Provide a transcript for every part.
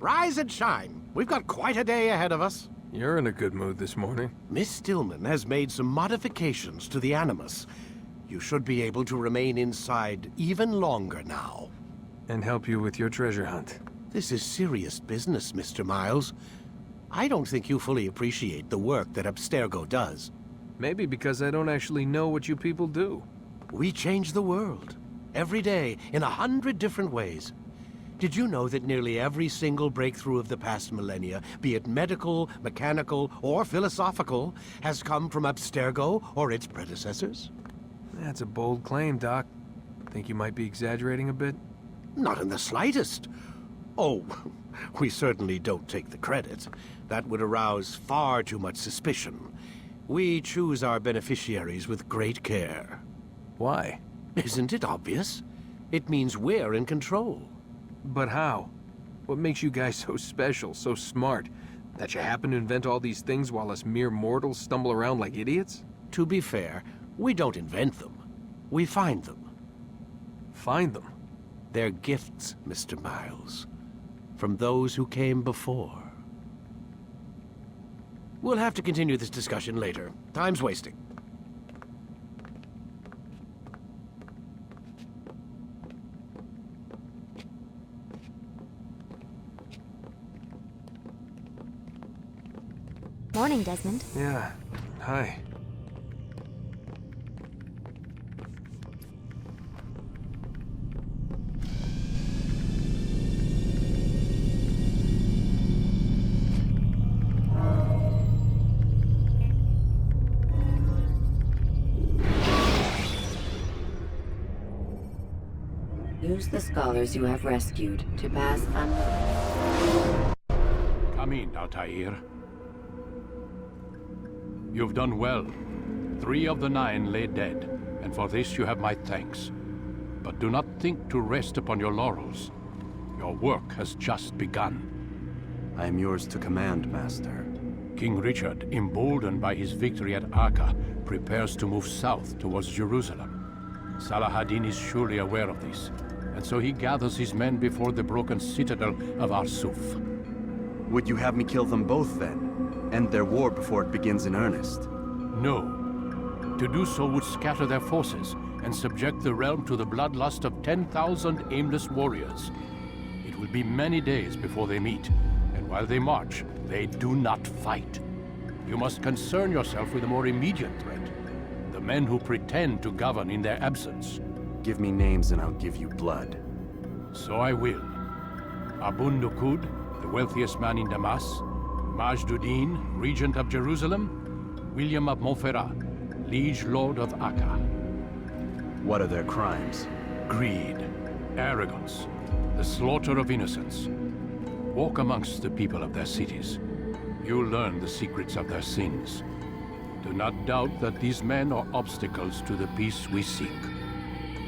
Rise and shine. We've got quite a day ahead of us. You're in a good mood this morning. Miss Stillman has made some modifications to the Animus. You should be able to remain inside even longer now. And help you with your treasure hunt. This is serious business, Mr. Miles. I don't think you fully appreciate the work that Abstergo does. Maybe because I don't actually know what you people do. We change the world. Every day, in 100 different ways. Did you know that nearly every single breakthrough of the past millennia, be it medical, mechanical, or philosophical, has come from Abstergo or its predecessors? That's a bold claim, Doc. Think you might be exaggerating a bit? Not in the slightest. Oh, we certainly don't take the credit. That would arouse far too much suspicion. We choose our beneficiaries with great care. Why? Isn't it obvious? It means we're in control. But how? What makes you guys so special, so smart? That you happen to invent all these things while us mere mortals stumble around like idiots? To be fair, we don't invent them. We find them. Find them? They're gifts, Mr. Miles. From those who came before. We'll have to continue this discussion later. Time's wasting. Morning, Desmond. Yeah. Hi. Use the scholars you have rescued to pass Come in, Altair. You've done well. 3 of the 9 lay dead, and for this you have my thanks. But do not think to rest upon your laurels. Your work has just begun. I am yours to command, Master. King Richard, emboldened by his victory at Acre, prepares to move south towards Jerusalem. Salah-ad-Din is surely aware of this, and so he gathers his men before the broken citadel of Arsuf. Would you have me kill them both, then? End their war before it begins in earnest? No. To do so would scatter their forces and subject the realm to the bloodlust of 10,000 aimless warriors. It will be many days before they meet, and while they march, they do not fight. You must concern yourself with a more immediate threat. The men who pretend to govern in their absence. Give me names and I'll give you blood. So I will. Abun Nukud, the wealthiest man in Damas, Majduddin, regent of Jerusalem, William of Montferrat, liege lord of Acre. What are their crimes? Greed, arrogance, the slaughter of innocents. Walk amongst the people of their cities. You'll learn the secrets of their sins. Do not doubt that these men are obstacles to the peace we seek.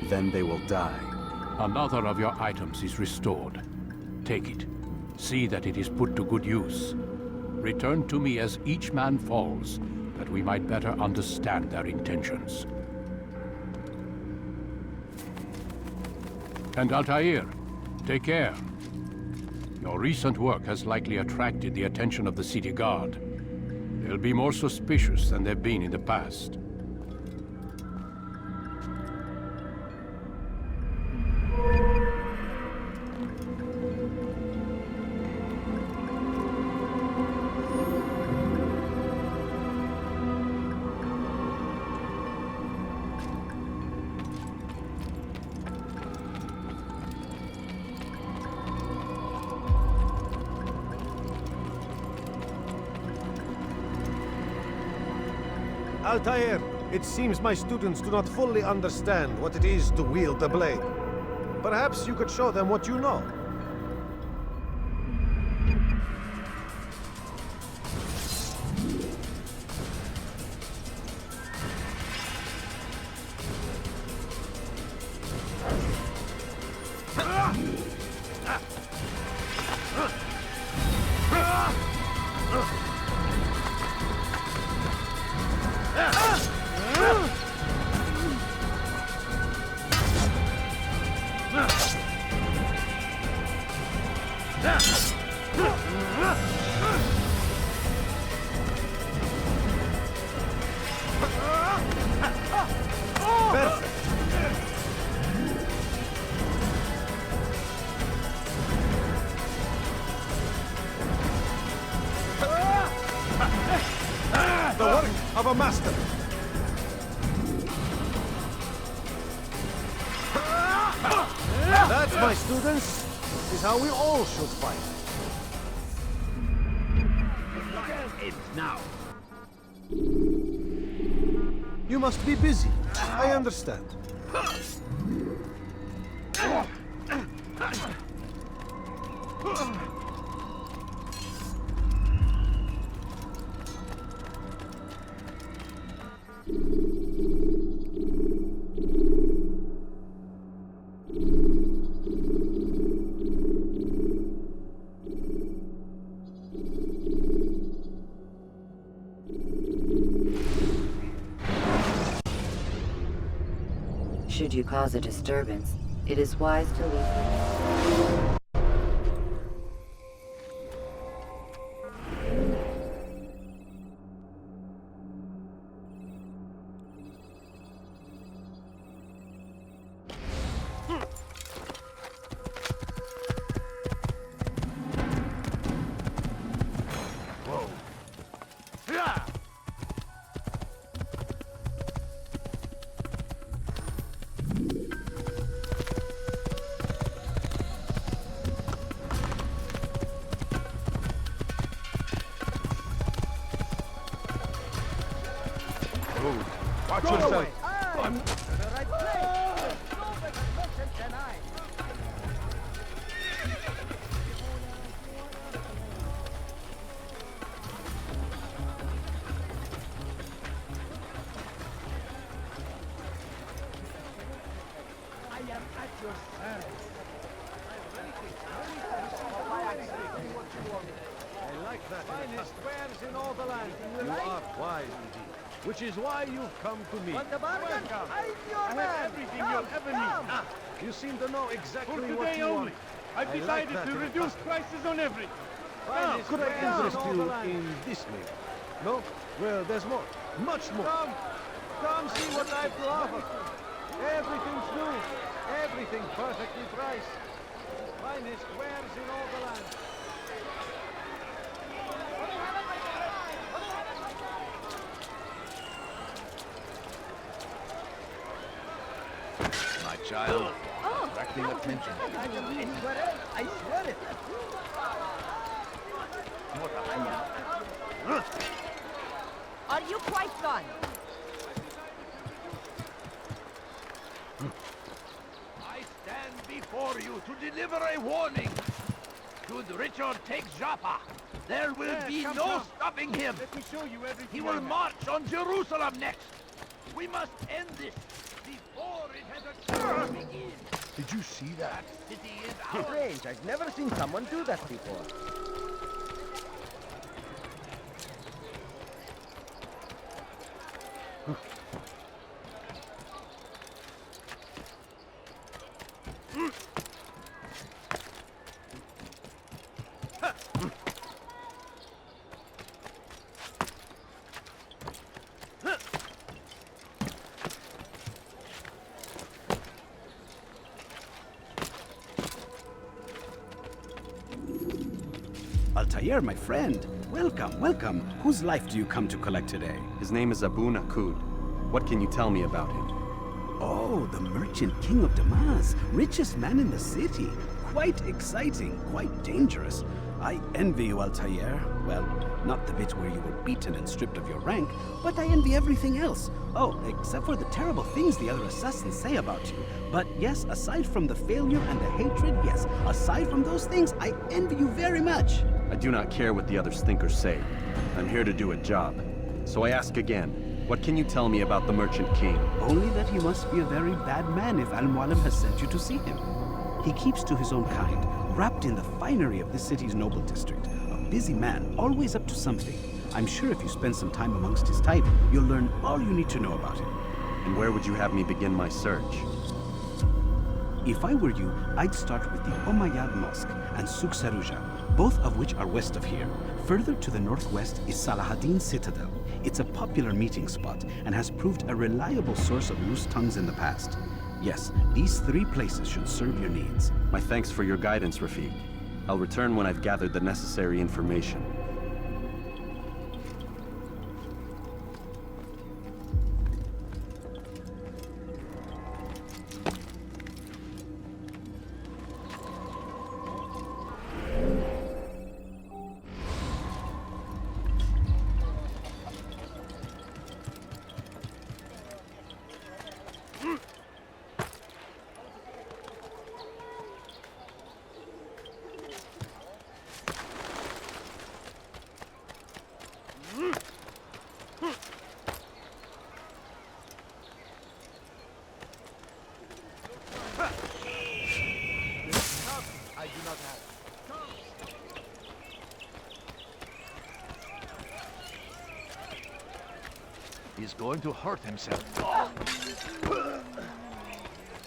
Then they will die. Another of your items is restored. Take it. See that it is put to good use. Return to me as each man falls, that we might better understand their intentions. And Altair, take care. Your recent work has likely attracted the attention of the city guard. They'll be more suspicious than they've been in the past. Altair, it seems my students do not fully understand what it is to wield the blade. Perhaps you could show them what you know. work of a master. That, my students, is how we all should fight. Now. You must be busy. I understand. Should you cause a disturbance, it is wise to leave. Watch yourself. I like that. Finest wares in all the land. You are wise indeed. Which is why you've come to me. Welcome. I have everything you'll ever need. Ah, you seem to know exactly what you want. I've decided to reduce prices on everything. Now, could I interest you in this maybe? No? Well, there's more. Much more. Come see what I have to offer. Everything's new. Everything perfectly priced. Finest wares in all the land. My child, attracting attention. I swear it. Are you quite done? I stand before you to deliver a warning. Should Richard take Joppa, there will be no stopping him. Let me show you everything. He will march on Jerusalem next. We must end this before it has a chance to begin. Did you see that? City is ours. Strange, I've never seen someone do that before. Altair, my friend. Welcome, welcome. Whose life do you come to collect today? His name is Abu Nakud. What can you tell me about him? Oh, the merchant king of Damas. Richest man in the city. Quite exciting, quite dangerous. I envy you, Altair. Well, not the bit where you were beaten and stripped of your rank, but I envy everything else. Oh, except for the terrible things the other assassins say about you. But yes, aside from the failure and the hatred, yes, aside from those things, I envy you very much. I do not care what the others think or say. I'm here to do a job. So I ask again, what can you tell me about the Merchant King? Only that he must be a very bad man if Al-Mualim has sent you to see him. He keeps to his own kind, wrapped in the finery of this city's noble district. A busy man, always up to something. I'm sure if you spend some time amongst his type, you'll learn all you need to know about him. And where would you have me begin my search? If I were you, I'd start with the Umayyad Mosque and Souk Saruja, both of which are west of here. Further to the northwest is Salahuddin Citadel. It's a popular meeting spot and has proved a reliable source of loose tongues in the past. Yes, these three places should serve your needs. My thanks for your guidance, Rafiq. I'll return when I've gathered the necessary information. He's going to hurt himself.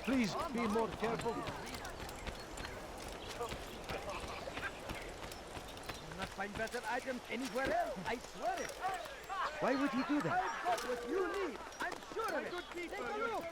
Please be more careful. You'll not find better items anywhere else, I swear it. Why would he do that? I've got what you need. I'm sure of it. Take a look.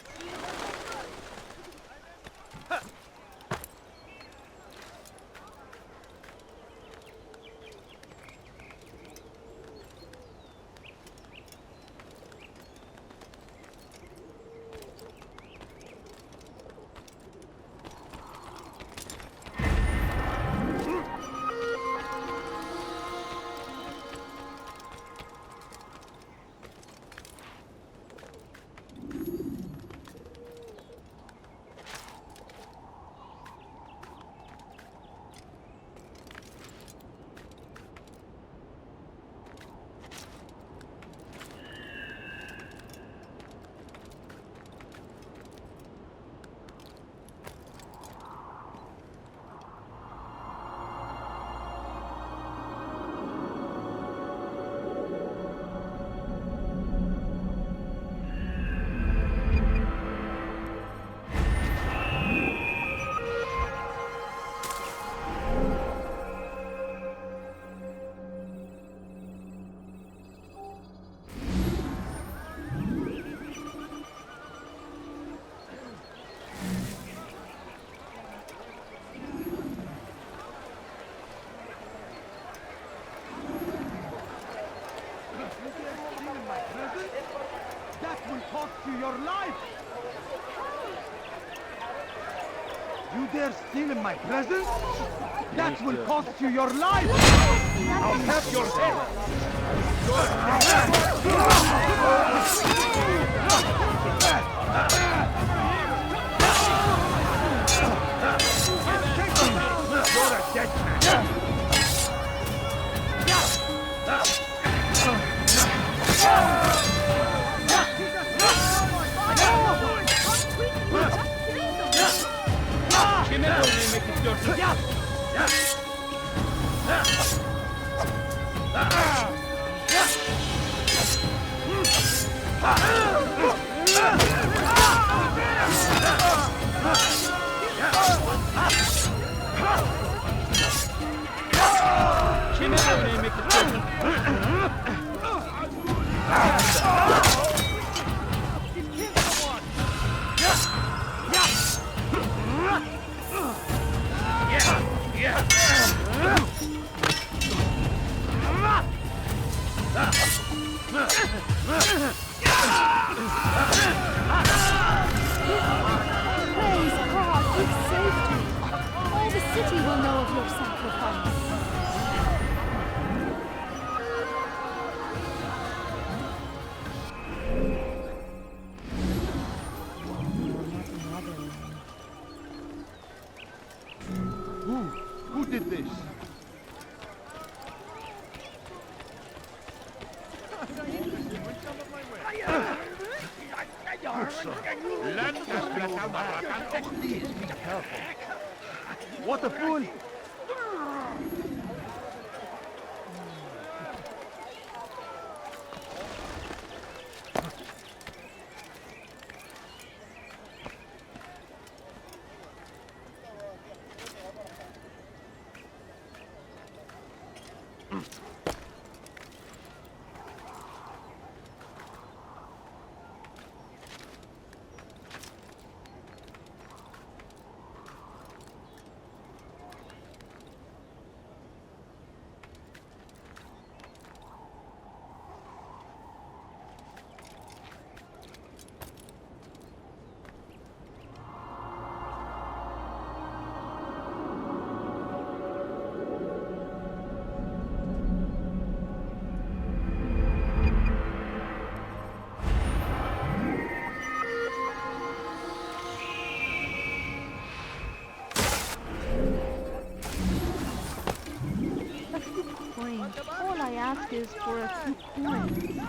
Your life! You dare steal in my presence? That will cost you your life! I'll have your head! You're a dead man! Who did this? Please be careful. What a fool! All I ask is for a few coins.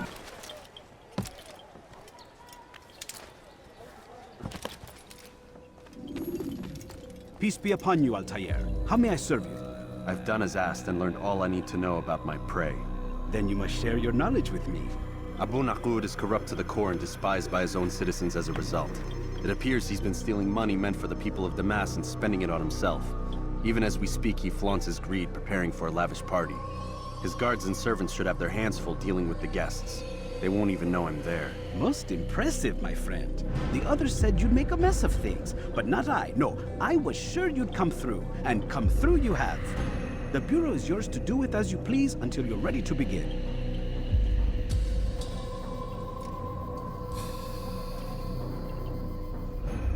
Peace be upon you, Altair. How may I serve you? I've done as asked and learned all I need to know about my prey. Then you must share your knowledge with me. Abu Naqud is corrupt to the core and despised by his own citizens as a result. It appears he's been stealing money meant for the people of Damas and spending it on himself. Even as we speak, he flaunts his greed, preparing for a lavish party. His guards and servants should have their hands full dealing with the guests. They won't even know I'm there. Most impressive, my friend. The others said you'd make a mess of things, but not I. No, I was sure you'd come through, and come through you have. The Bureau is yours to do with as you please until you're ready to begin.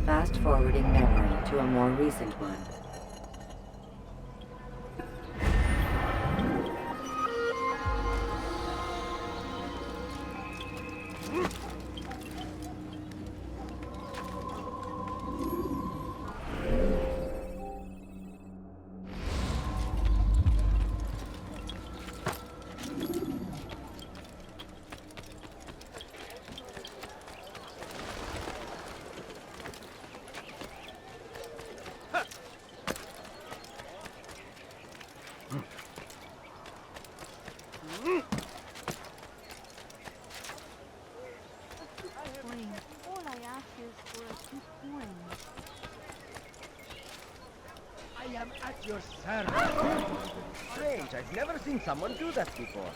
Fast-forwarding memory to a more recent one. All I ask is for a few coins. I am at your service. Strange, I've never seen someone do that before.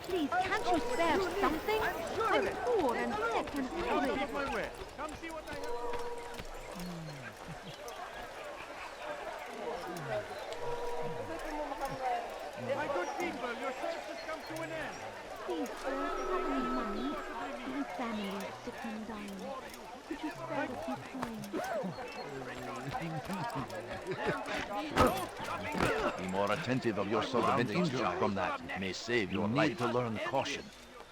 Please, can't you spare something? I'm sure I'm of it. poor and sick and hungry. Come see what I have. My good people, your search has come to an end. Please, sir, have any money? My family is sick and dying. Could you spare a few coins? Be more attentive of your surroundings. From that, it may save your life. You need to learn caution.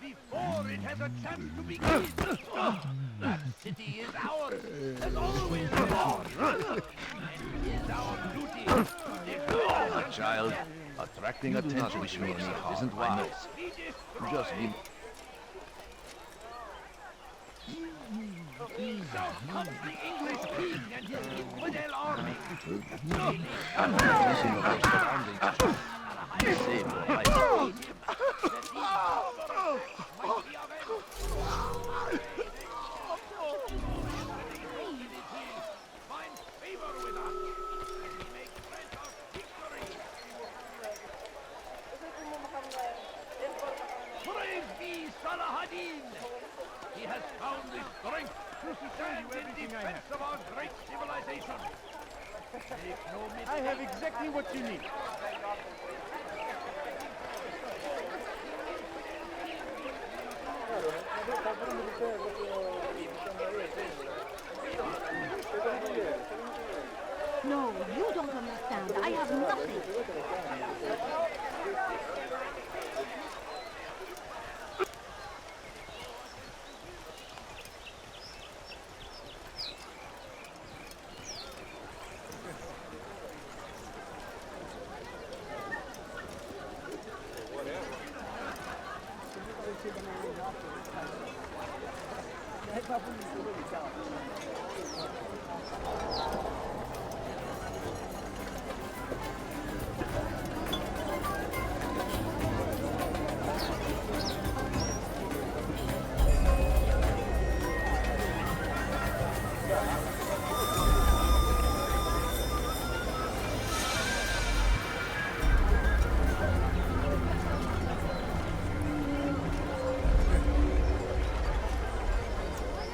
Before it has a chance to begin. That city is ours, as always been ours. It is our duty to defend the child. Attracting attention to yourself isn't wise. Just be... Comes the English king and his infidel army. Thinking of your surroundings. Save your life. Find favor with us. We make threat of victory. Praise be Salahadin! He has found the strength to stand in defense of our great civilization. Make no mistake. I have exactly what you need. No, you don't understand. I have nothing.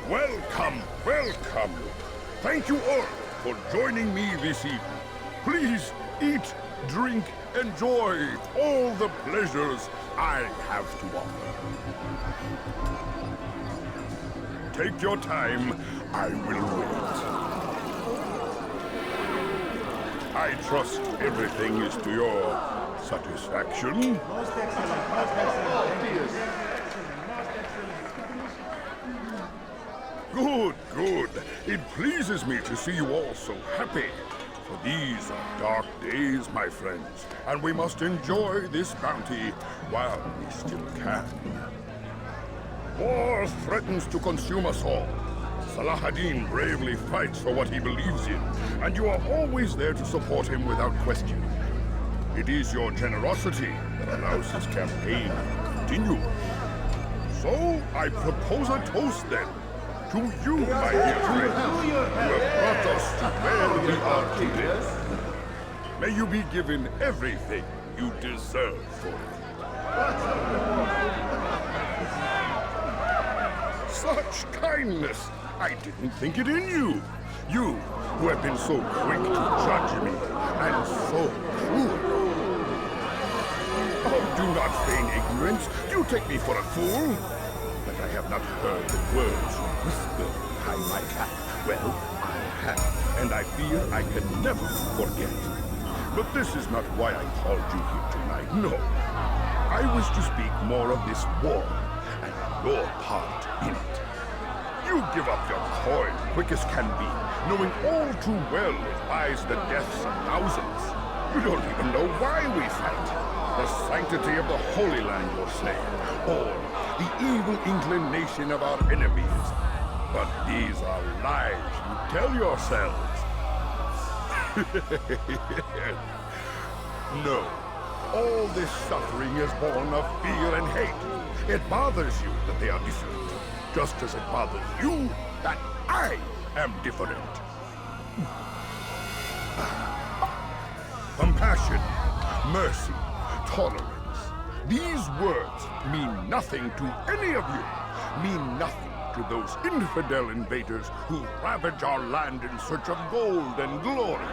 Welcome, welcome. Thank you all for joining me this evening. Please eat, drink, enjoy all the pleasures I have to offer. Take your time, I will wait. I trust everything is to your satisfaction. Most excellent, most excellent. Good, good. It pleases me to see you all so happy. For these are dark days, my friends, and we must enjoy this bounty while we still can. War threatens to consume us all. Salahadin bravely fights for what he believes in, and you are always there to support him without question. It is your generosity that allows his campaign to continue. So, I propose a toast then. To you, my dear friend, who have brought us to where we are today. May you be given everything you deserve for it. Such kindness! I didn't think it in you. You, who have been so quick to judge me, and so cruel. Oh, do not feign ignorance. You take me for a fool. But I have not heard the words you whisper behind my back. Well, I have, and I fear I can never forget. But this is not why I called you here tonight, no. I wish to speak more of this war, and your part in it. You give up your coin quick as can be, knowing all too well it buys the deaths of thousands. You don't even know why we fight. The sanctity of the Holy Land, you'll say, or the evil inclination of our enemies. But these are lies you tell yourselves. No. All this suffering is born of fear and hate. It bothers you that they are different, just as it bothers you that I am different. Compassion, mercy, tolerance. These words mean nothing to any of you. Mean nothing to those infidel invaders who ravage our land in search of gold and glory.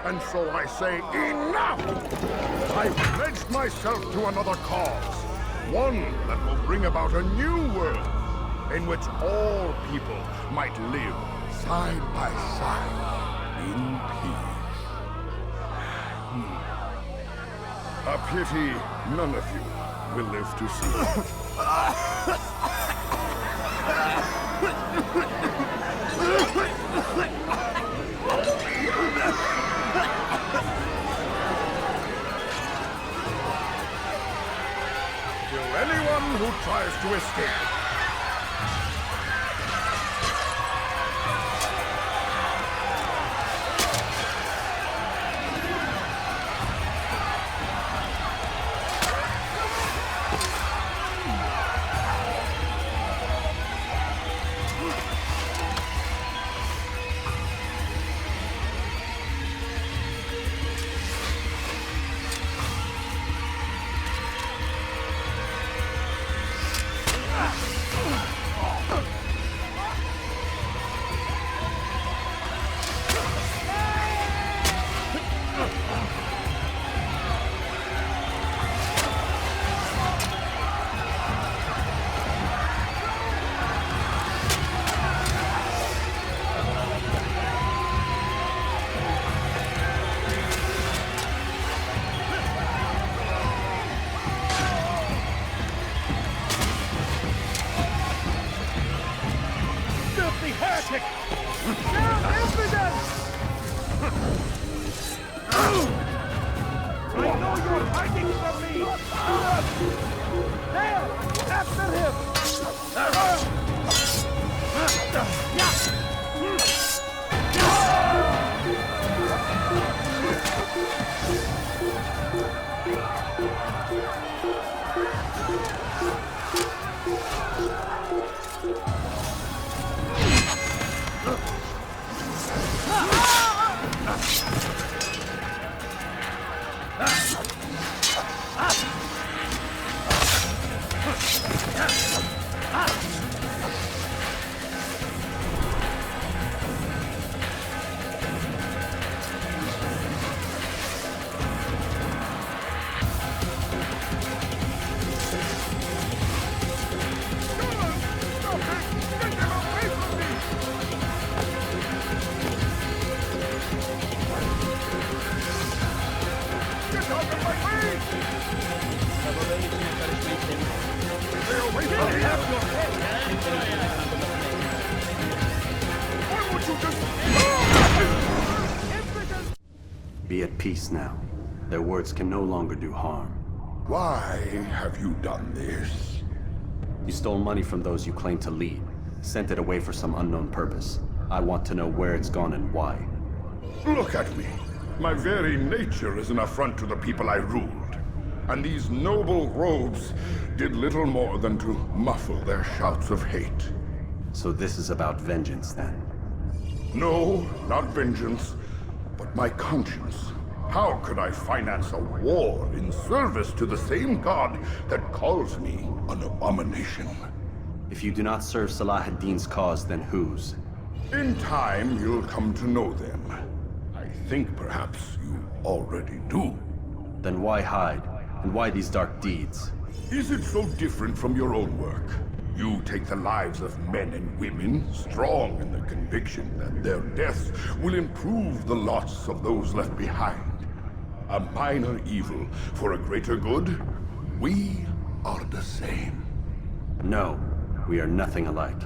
And so I say, enough! I've pledged myself to another cause. One that will bring about a new world in which all people might live side by side in peace. A pity none of you will live to see it. To anyone who tries to escape, Be at peace now. Their words can no longer do harm. Why have you done this? You stole money from those you claim to lead, sent it away for some unknown purpose. I want to know where it's gone and why. Look at me. My very nature is an affront to the people I ruled. and these noble robes did little more than to muffle their shouts of hate. So this is about vengeance, then? No, not vengeance, but my conscience. How could I finance a war in service to the same god that calls me an abomination? If you do not serve Salah ad-Din's cause, then whose? In time, you'll come to know them. I think perhaps you already do. Then why hide? And why these dark deeds? Is it so different from your own work? You take the lives of men and women, strong in the conviction that their deaths will improve the lots of those left behind. A minor evil for a greater good? We are the same. No, we are nothing alike.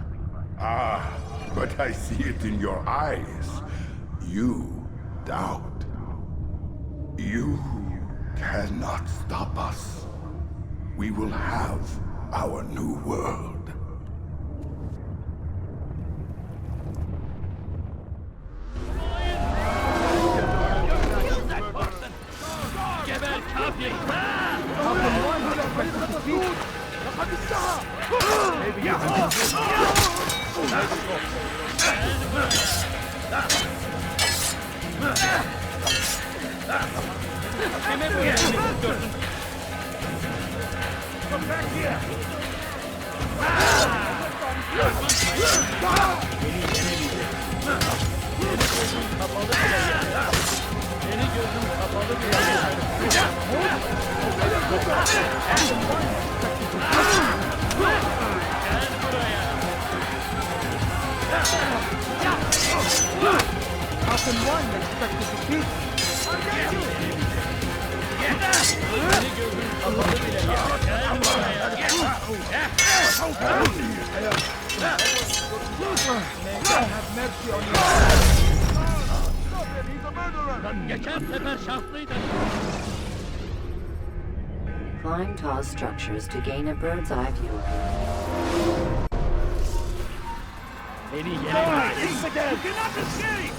Ah, but I see it in your eyes. You doubt. You cannot stop us. We will have our new world. Come back here! How can one expect to defeat? I'll get you! Have mercy on you! He's a murderer! Climb tall structures to gain a bird's eye view of it. You cannot escape!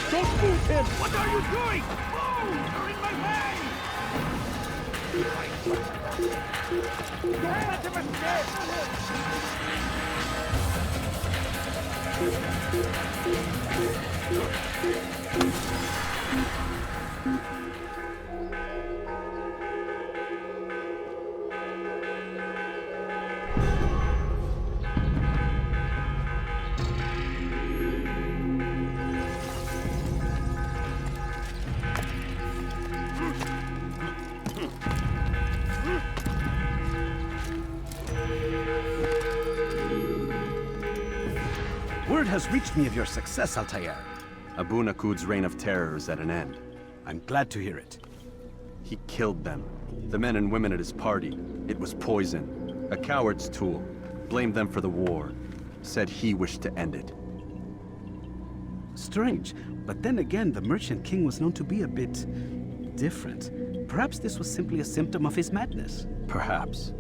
Don't move him! What are you doing? Move! You're in my way! Don't let him Word has reached me of your success, Altair. Abu Naqud's reign of terror is at an end. I'm glad to hear it. He killed them. The men and women at his party. It was poison. A coward's tool. Blamed them for the war. Said he wished to end it. Strange, but then again, the Merchant King was known to be a bit different. Perhaps this was simply a symptom of his madness. Perhaps.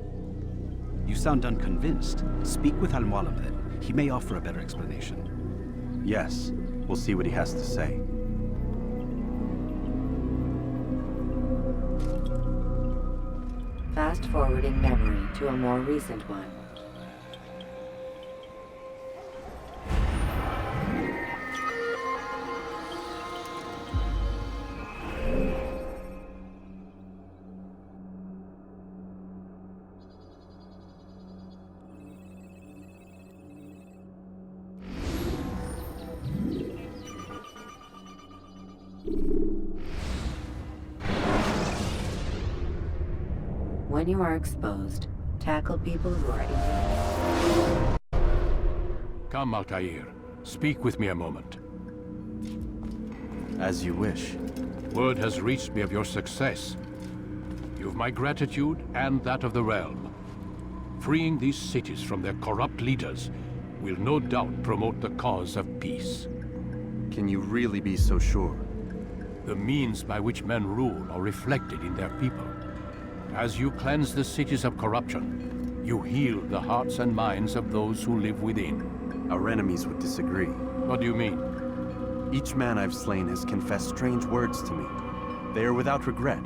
You sound unconvinced. Speak with Al-Mualim then. He may offer a better explanation. Yes, we'll see what he has to say. Fast-forwarding memory to a more recent one. When you are exposed, tackle people who are in. Come, Altair. Speak with me a moment. As you wish. Word has reached me of your success. You have my gratitude and that of the realm. Freeing these cities from their corrupt leaders will no doubt promote the cause of peace. Can you really be so sure? The means by which men rule are reflected in their people. As you cleanse the cities of corruption, you heal the hearts and minds of those who live within. Our enemies would disagree. What do you mean? Each man I've slain has confessed strange words to me. They are without regret.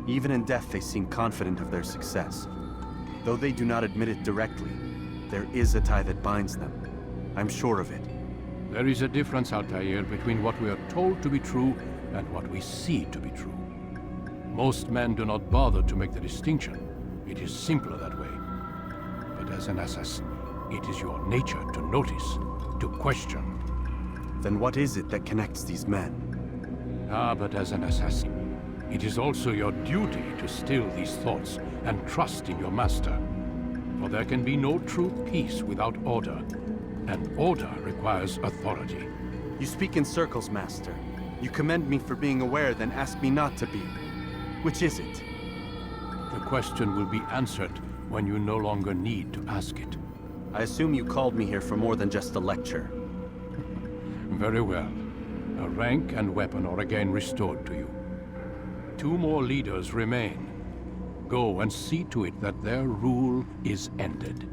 Even in death they seem confident of their success. Though they do not admit it directly, there is a tie that binds them. I'm sure of it. There is a difference, Altair, between what we are told to be true and what we see to be true. Most men do not bother to make the distinction. It is simpler that way. But as an assassin, it is your nature to notice, to question. Then what is it that connects these men? But as an assassin, it is also your duty to still these thoughts and trust in your master. For there can be no true peace without order, and order requires authority. You speak in circles, Master. You commend me for being aware, then ask me not to be. Which is it? The question will be answered when you no longer need to ask it. I assume you called me here for more than just a lecture. Very well. A rank and weapon are again restored to you. 2 more leaders remain. Go and see to it that their rule is ended.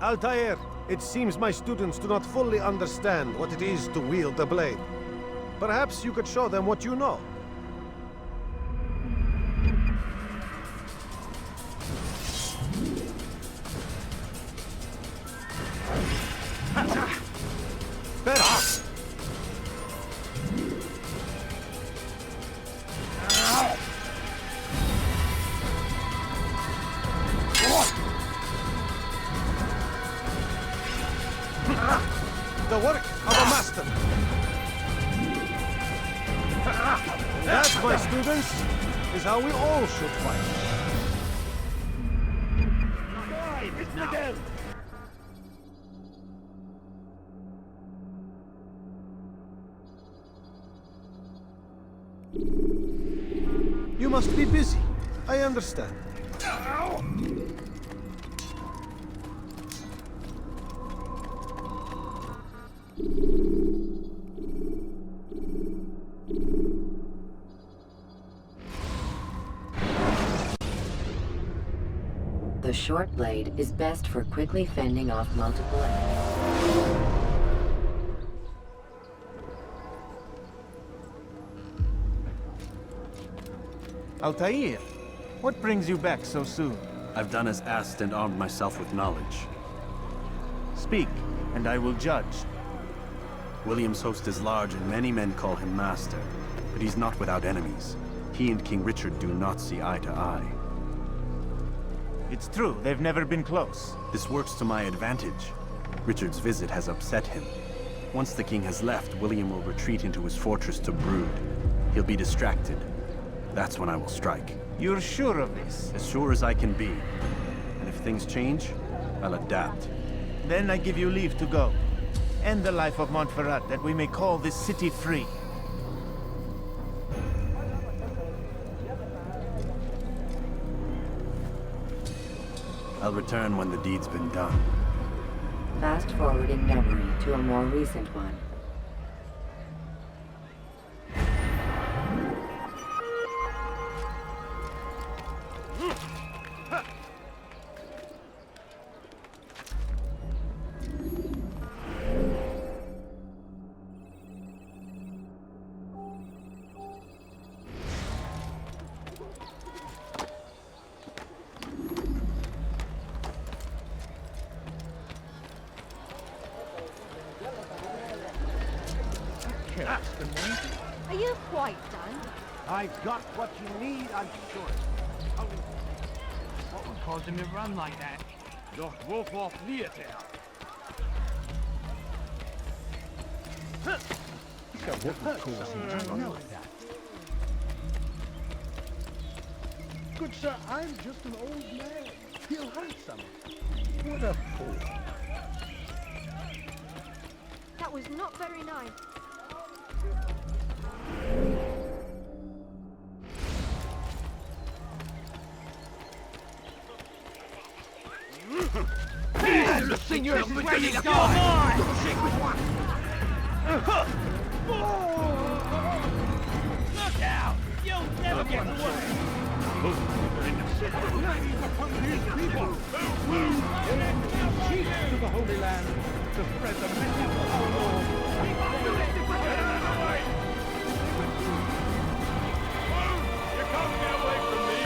Altair, it seems my students do not fully understand what it is to wield the blade. Perhaps you could show them what you know. Better. The work of a master. That, my students, is how we all should fight. You must be busy. I understand. The short blade is best for quickly fending off multiple enemies. Altair, what brings you back so soon? I've done as asked and armed myself with knowledge. Speak, and I will judge. William's host is large and many men call him master, but he's not without enemies. He and King Richard do not see eye to eye. It's true, they've never been close. This works to my advantage. Richard's visit has upset him. Once the king has left, William will retreat into his fortress to brood. He'll be distracted. That's when I will strike. You're sure of this? As sure as I can be. And if things change, I'll adapt. Then I give you leave to go. End the life of Montferrat, that we may call this city free. I'll return when the deed's been done. Fast forwarding memory to a more recent one. Are you quite done? I've got what you need, I'm sure. What would cause him to run like that? Doch wovor flieht er? What would cause him to run like that? Good sir, I'm just an old man. He'll hurt someone. What a fool. That was not very nice. Le seigneur is ready to go! Look out! You'll never get away! Chief to the Holy Land to spread the message of our Lord. You can't get away from me!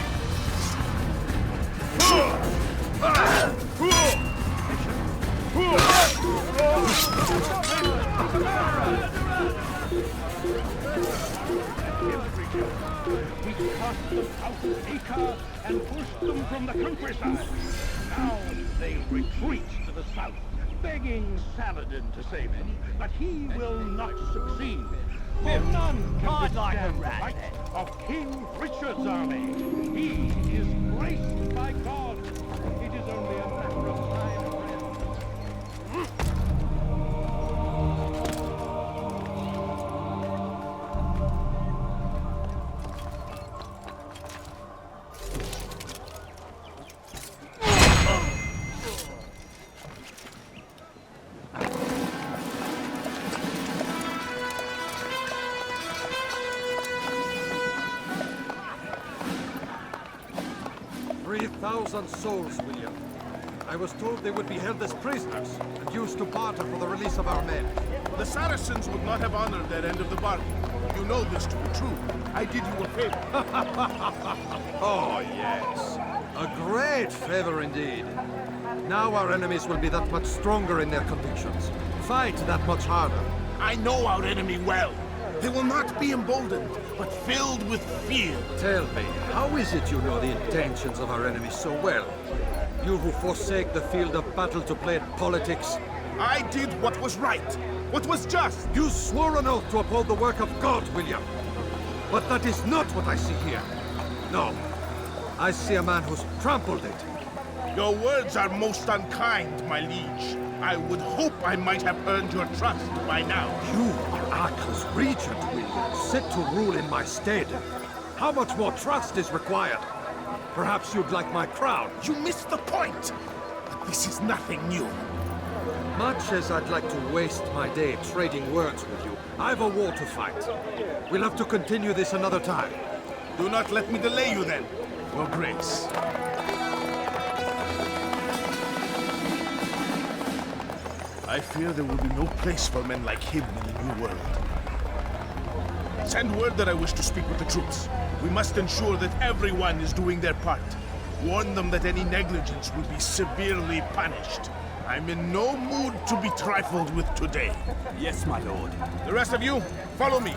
We cast them out of Acre and pushed them from the countryside. Now they retreat to the south, begging Saladin to save them. But he will not succeed. For none can withstand the might of King Richard's army. He is graced by God. It is only a matter of time. friend. 3,000 souls, William. I was told they would be held as prisoners and used to barter for the release of our men. The Saracens would not have honored their end of the bargain. You know this to be true. I did you a favor. Oh, yes. A great favor indeed. Now our enemies will be that much stronger in their convictions. Fight that much harder. I know our enemy well. They will not be emboldened, but filled with fear. Tell me, how is it you know the intentions of our enemies so well? You who forsake the field of battle to play at politics? I did what was right, what was just. You swore an oath to uphold the work of God, William. But that is not what I see here. No. I see a man who's trampled it. Your words are most unkind, my liege. I would hope I might have earned your trust by now. You are Arkle's regent, William, set to rule in my stead. How much more trust is required? Perhaps you'd like my crown. You missed the point! But this is nothing new. Much as I'd like to waste my day trading words with you, I've a war to fight. We'll have to continue this another time. Do not let me delay you then, Your Grace. I fear there will be no place for men like him in the New World. Send word that I wish to speak with the troops. We must ensure that everyone is doing their part. Warn them that any negligence will be severely punished. I'm in no mood to be trifled with today. Yes, my lord. The rest of you, follow me.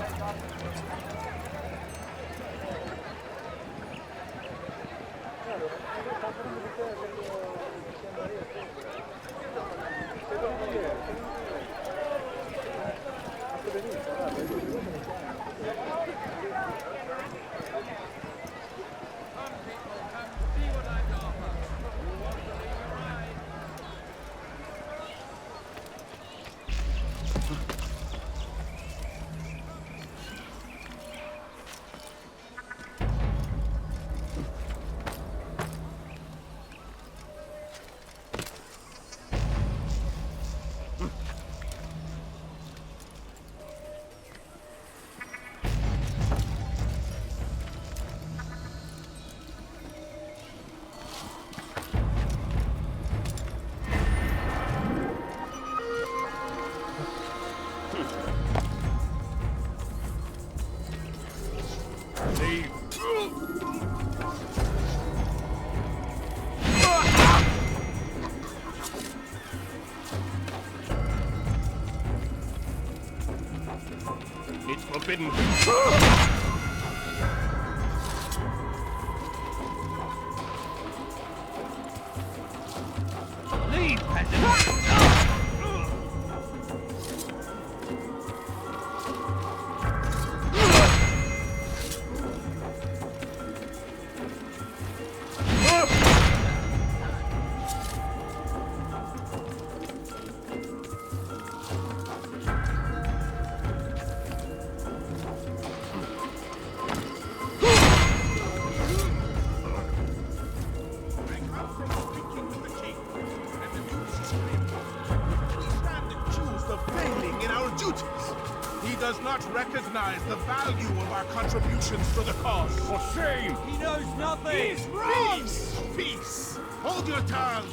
Does not recognize the value of our contributions to the cause. For shame! He knows nothing! He's wrong! Peace! Peace! Hold your tongue!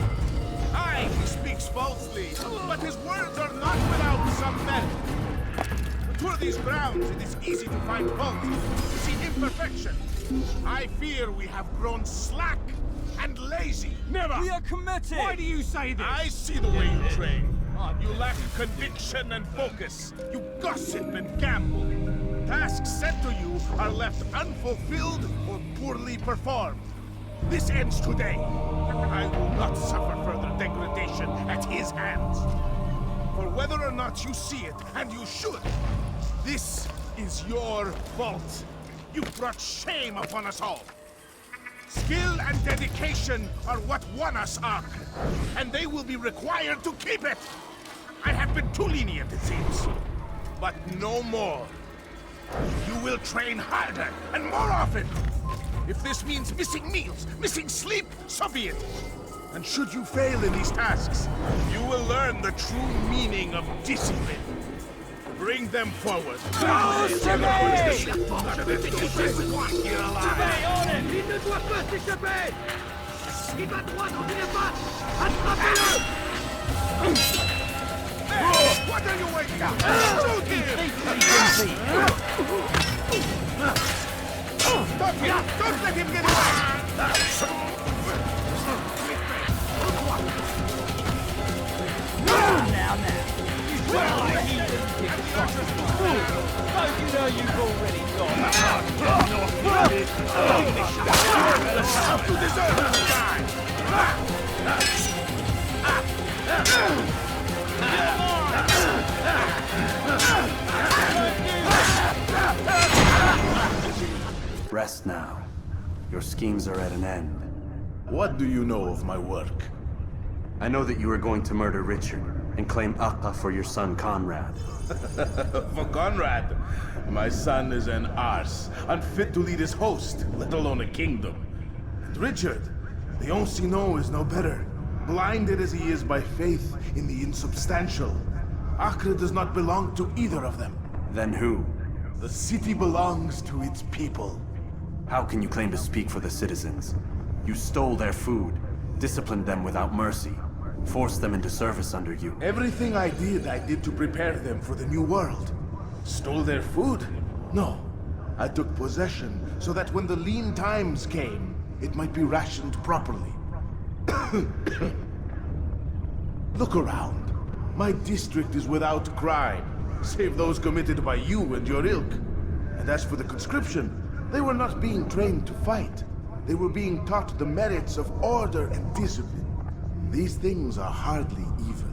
Aye, he speaks falsely, but his words are not without some merit. Tour these grounds, it is easy to find fault, to see imperfection. I fear we have grown slack and lazy. Never! We are committed! Why do you say this? I see the way you train. You lack conviction and focus. You gossip and gamble. Tasks set to you are left unfulfilled or poorly performed. This ends today. I will not suffer further degradation at his hands. For whether or not you see it, and you should, this is your fault. You brought shame upon us all. Skill and dedication are what won us Acre, and they will be required to keep it. I have been too lenient, it seems. But no more. You will train harder and more often. If this means missing meals, missing sleep, so be it. And should you fail in these tasks, you will learn the true meaning of discipline. Bring them forward. Go, Survey! You're alive. Il ne doit pas s'échapper! Il va droit dans une patte! Attrapez-le! What are you waiting for? Shoot him! Stop him! Don't let him get away! Now. Well, he didn't get shot. Don't you know you've already got You deserve to die! Rest now. Your schemes are at an end. What do you know of my work? I know that you are going to murder Richard and claim Acre for your son Conrad. For Conrad? My son is an arse, unfit to lead his host, let alone a kingdom. And Richard, the Ancien is no better, blinded as he is by faith in the insubstantial. Acre does not belong to either of them. Then who? The city belongs to its people. How can you claim to speak for the citizens? You stole their food, disciplined them without mercy, forced them into service under you. Everything I did to prepare them for the new world. Stole their food? No. I took possession so that when the lean times came, it might be rationed properly. Look around. My district is without crime, save those committed by you and your ilk. And as for the conscription, they were not being trained to fight. They were being taught the merits of order and discipline. These things are hardly evil.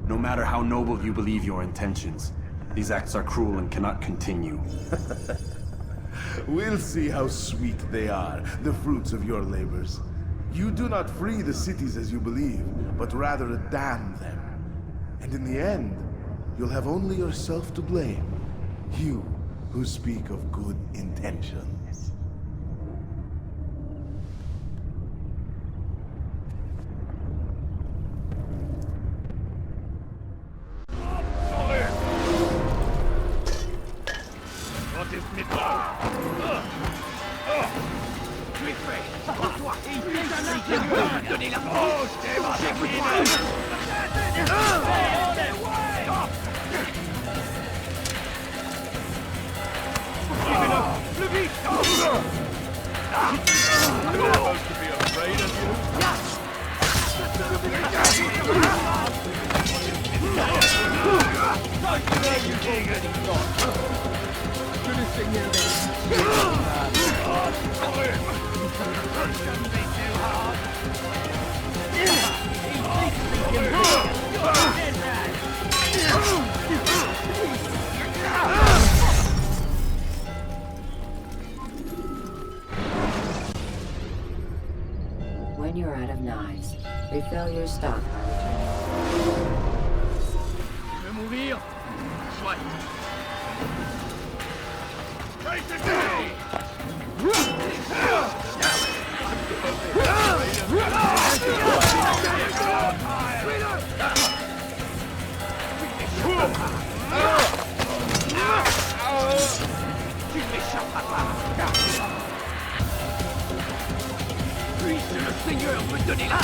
No matter how noble you believe your intentions, these acts are cruel and cannot continue. We'll see how sweet they are, the fruits of your labors. You do not free the cities as you believe, but rather damn them. And in the end, you'll have only yourself to blame. You who speak of good intentions. Give When you're out of knives, refill your stock by returning. Tu veux mourir? Soit. Tu n'échapperas pas. Puisse le Seigneur me donner la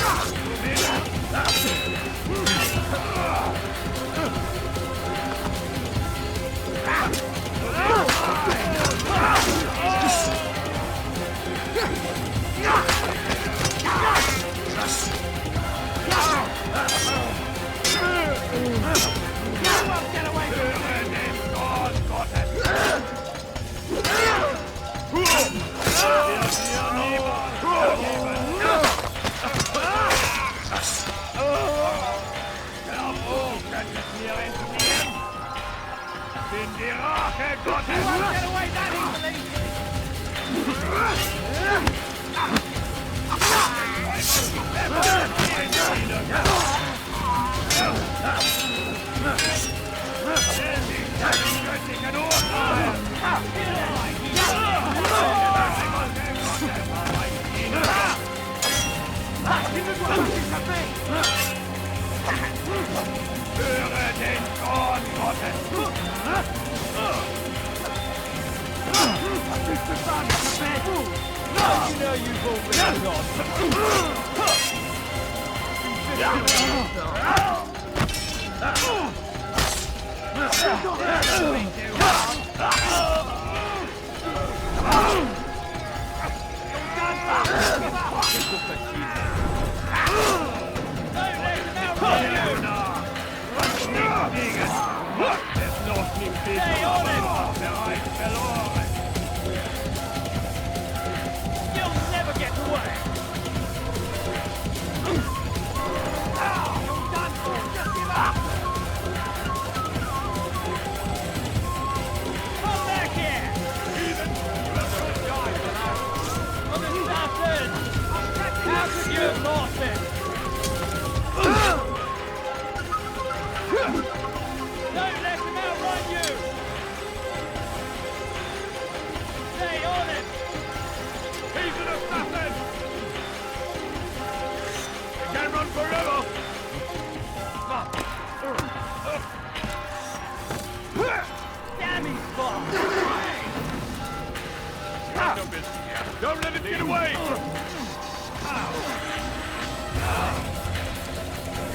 Don't let it get away! You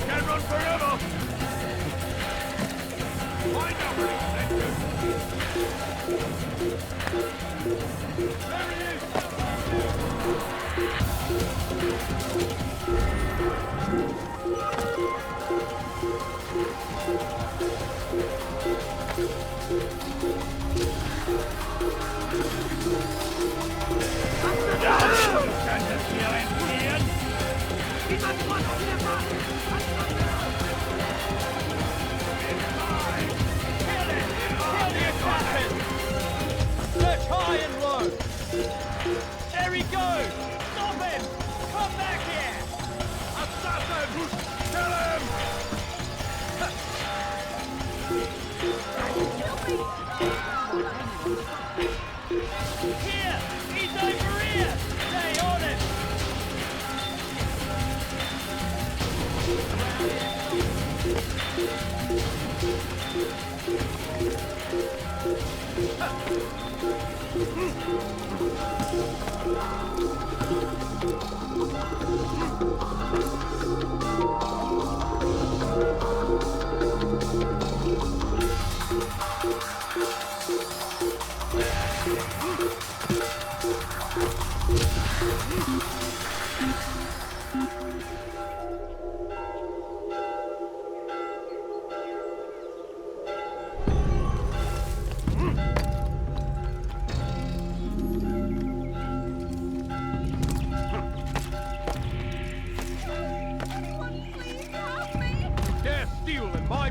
can't run forever! Find out where he's sent you! There he is! Search high and low! There he goes! Stop him! Come back here! Assassin! Kill him! Here! He's over here! Stay on him!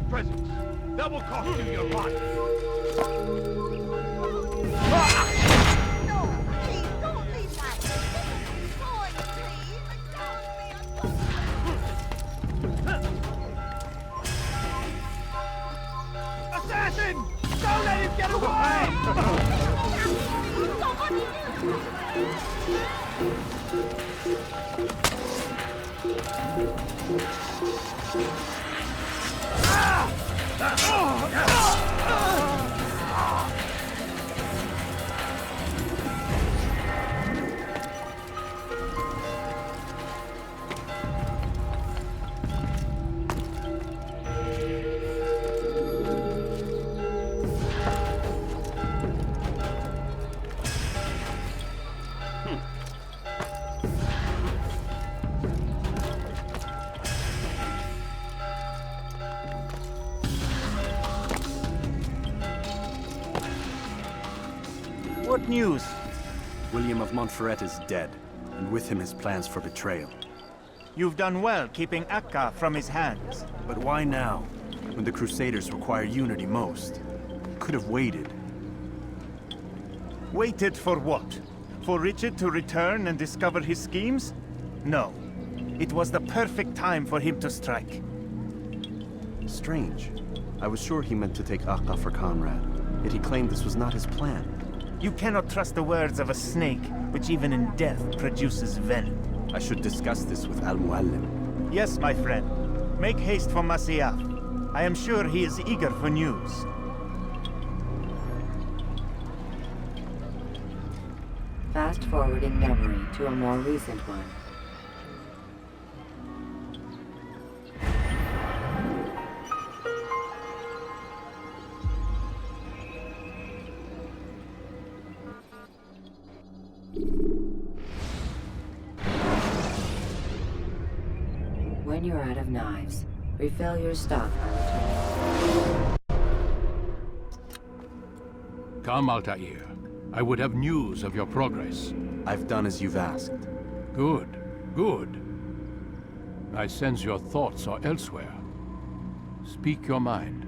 presence. That will cost you your life. No, please, don't leave that. Boy, please. What news? William of Montferrat is dead, and with him his plans for betrayal. You've done well keeping Akka from his hands. But why now, when the Crusaders require unity most? Could have waited. Waited for what? For Richard to return and discover his schemes? No. It was the perfect time for him to strike. Strange. I was sure he meant to take Akka for Conrad, yet he claimed this was not his plan. You cannot trust the words of a snake, which even in death produces venom. I should discuss this with Al-Muallim. Yes, my friend. Make haste for Masyaf. I am sure he is eager for news. Fast-forwarding memory to a more recent one. When you're out of knives, refill your stock by returning. Come, Altair. I would have news of your progress. I've done as you've asked. Good, good. I sense your thoughts are elsewhere. Speak your mind.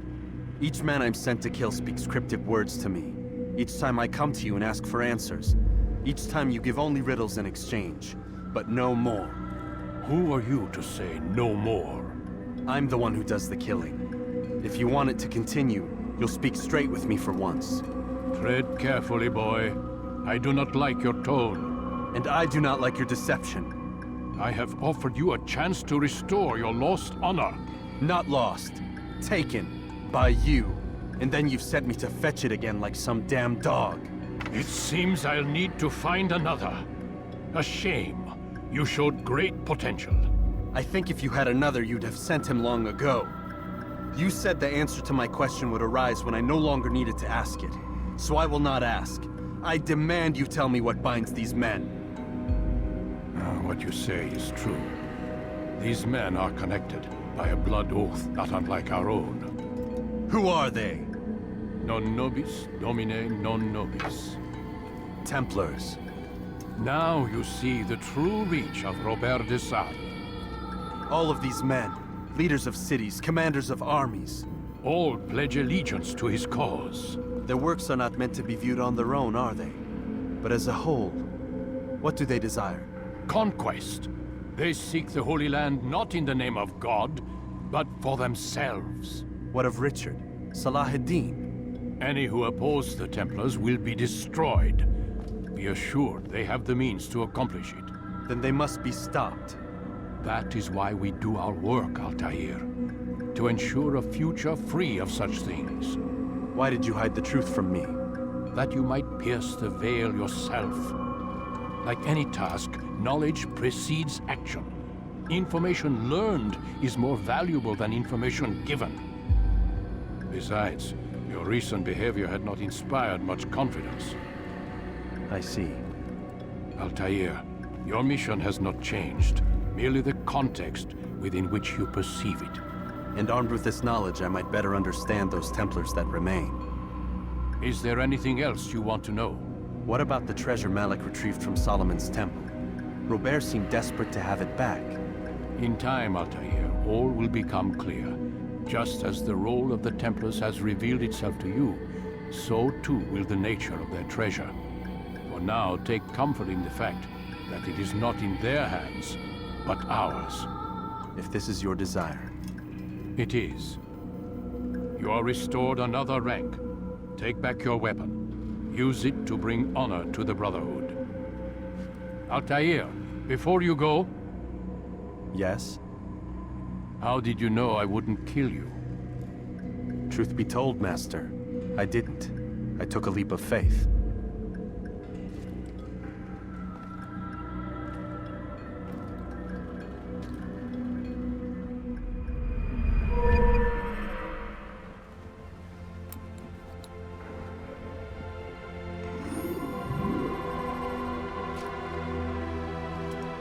Each man I'm sent to kill speaks cryptic words to me. Each time I come to you and ask for answers. Each time you give only riddles in exchange, but no more. Who are you to say no more? I'm the one who does the killing. If you want it to continue, you'll speak straight with me for once. Tread carefully, boy. I do not like your tone. And I do not like your deception. I have offered you a chance to restore your lost honor. Not lost. Taken. By you. And then you've sent me to fetch it again like some damn dog. It seems I'll need to find another. A shame. You showed great potential. I think if you had another, you'd have sent him long ago. You said the answer to my question would arise when I no longer needed to ask it. So I will not ask. I demand you tell me what binds these men. What you say is true. These men are connected by a blood oath not unlike our own. Who are they? Non nobis, domine non nobis. Templars. Now you see the true reach of Robert de Sade. All of these men, leaders of cities, commanders of armies. All pledge allegiance to his cause. Their works are not meant to be viewed on their own, are they? But as a whole, what do they desire? Conquest. They seek the Holy Land not in the name of God, but for themselves. What of Richard? Salah ad-Din? Any who oppose the Templars will be destroyed. Be assured they have the means to accomplish it. Then they must be stopped. That is why we do our work, Altair. To ensure a future free of such things. Why did you hide the truth from me? That you might pierce the veil yourself. Like any task, knowledge precedes action. Information learned is more valuable than information given. Besides, your recent behavior had not inspired much confidence. I see. Altair, your mission has not changed. Merely the context within which you perceive it. And armed with this knowledge, I might better understand those Templars that remain. Is there anything else you want to know? What about the treasure Malik retrieved from Solomon's temple? Robert seemed desperate to have it back. In time, Altair, all will become clear. Just as the role of the Templars has revealed itself to you, so too will the nature of their treasure. For now, take comfort in the fact that it is not in their hands, but ours. If this is your desire. It is. You are restored another rank. Take back your weapon. Use it to bring honor to the Brotherhood. Altair, before you go... Yes? How did you know I wouldn't kill you? Truth be told, Master, I didn't. I took a leap of faith.